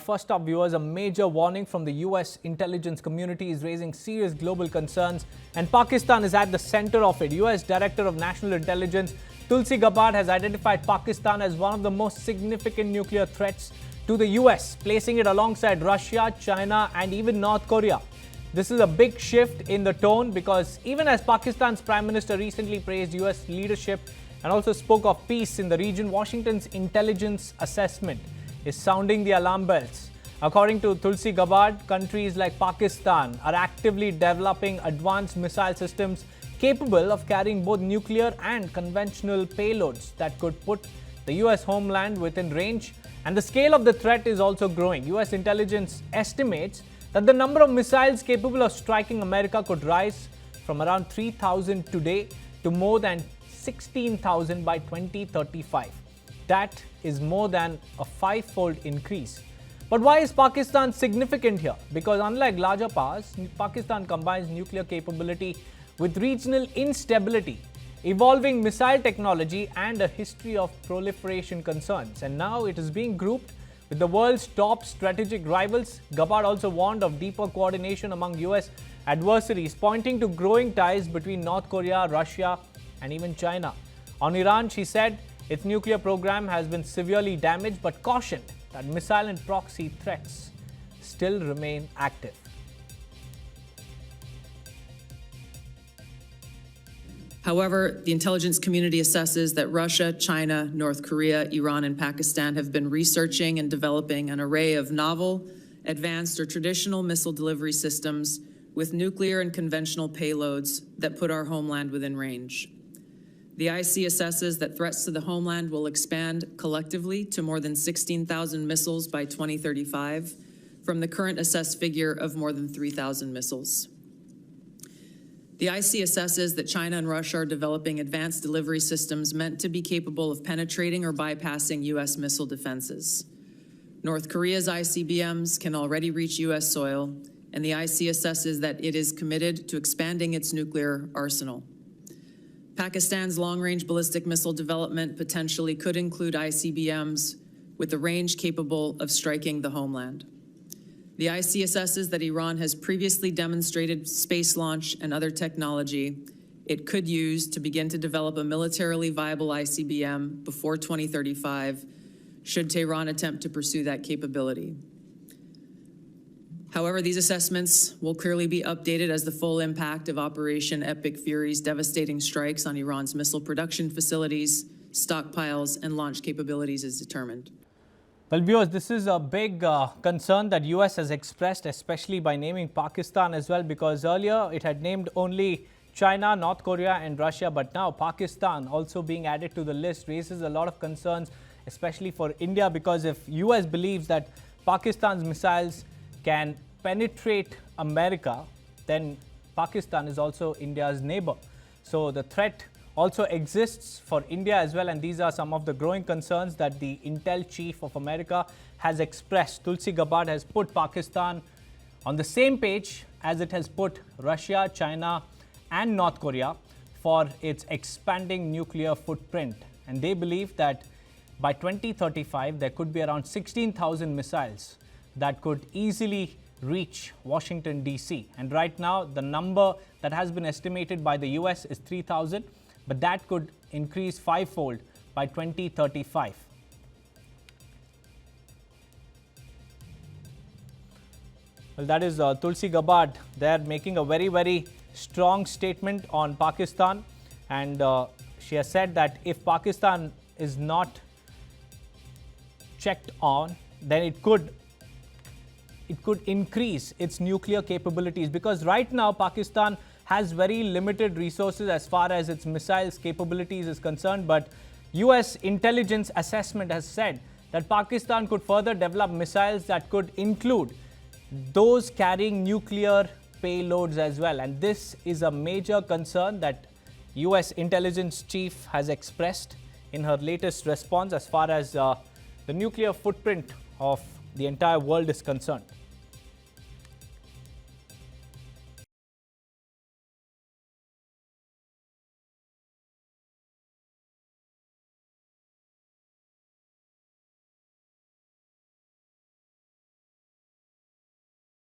first up, viewers, a major warning from the US intelligence community is raising serious global concerns, and Pakistan is at the center of it. US Director of National Intelligence Tulsi Gabbard has identified Pakistan as one of the most significant nuclear threats to the US, placing it alongside Russia, China, and even North Korea. This is a big shift in the tone because even as Pakistan's Prime Minister recently praised US leadership and also spoke of peace in the region, Washington's intelligence assessment is sounding the alarm bells. According to Tulsi Gabbard, countries like Pakistan are actively developing advanced missile systems capable of carrying both nuclear and conventional payloads that could put the US homeland within range. And the scale of the threat is also growing. US intelligence estimates that the number of missiles capable of striking America could rise from around 3,000 today to more than 16,000 by 2035. That is more than a five-fold increase. But why is Pakistan significant here? Because unlike larger powers, Pakistan combines nuclear capability with regional instability, evolving missile technology, and a history of proliferation concerns. And now it is being grouped with the world's top strategic rivals. Gabbard also warned of deeper coordination among US adversaries, pointing to growing ties between North Korea, Russia, and even China. On Iran, she said its nuclear program has been severely damaged, but cautioned that missile and proxy threats still remain active. However, the intelligence community assesses that Russia, China, North Korea, Iran, and Pakistan have been researching and developing an array of novel, advanced, or traditional missile delivery systems with nuclear and conventional payloads that put our homeland within range. The IC assesses that threats to the homeland will expand collectively to more than 16,000 missiles by 2035, from the current assessed figure of more than 3,000 missiles. The IC assesses that China and Russia are developing advanced delivery systems meant to be capable of penetrating or bypassing US missile defenses. North Korea's ICBMs can already reach US soil, and the IC assesses that it is committed to expanding its nuclear arsenal. Pakistan's long-range ballistic missile development potentially could include ICBMs with a range capable of striking the homeland. The IC assesses that Iran has previously demonstrated space launch and other technology it could use to begin to develop a militarily viable ICBM before 2035, should Tehran attempt to pursue that capability. However, these assessments will clearly be updated as the full impact of Operation Epic Fury's devastating strikes on Iran's missile production facilities, stockpiles, and launch capabilities is determined. Well, viewers, this is a big concern that US has expressed, especially by naming Pakistan as well, because earlier it had named only China, North Korea, and Russia, but now Pakistan also being added to the list raises a lot of concerns, especially for India, because if US believes that Pakistan's missiles can penetrate America, then Pakistan is also India's neighbor. So the threat also exists for India as well, and these are some of the growing concerns that the Intel Chief of America has expressed. Tulsi Gabbard has put Pakistan on the same page as it has put Russia, China, and North Korea for its expanding nuclear footprint. And they believe that by 2035, there could be around 16,000 missiles that could easily reach Washington, D.C. And right now, the number that has been estimated by the US is 3,000, but that could increase fivefold by 2035. Well, that is Tulsi Gabbard. They are making a very, very strong statement on Pakistan. And she has said that if Pakistan is not checked on, then it could increase its nuclear capabilities, because right now Pakistan has very limited resources as far as its missiles capabilities is concerned. But US intelligence assessment has said that Pakistan could further develop missiles that could include those carrying nuclear payloads as well. And this is a major concern that US intelligence chief has expressed in her latest response as far as the nuclear footprint of the entire world is concerned.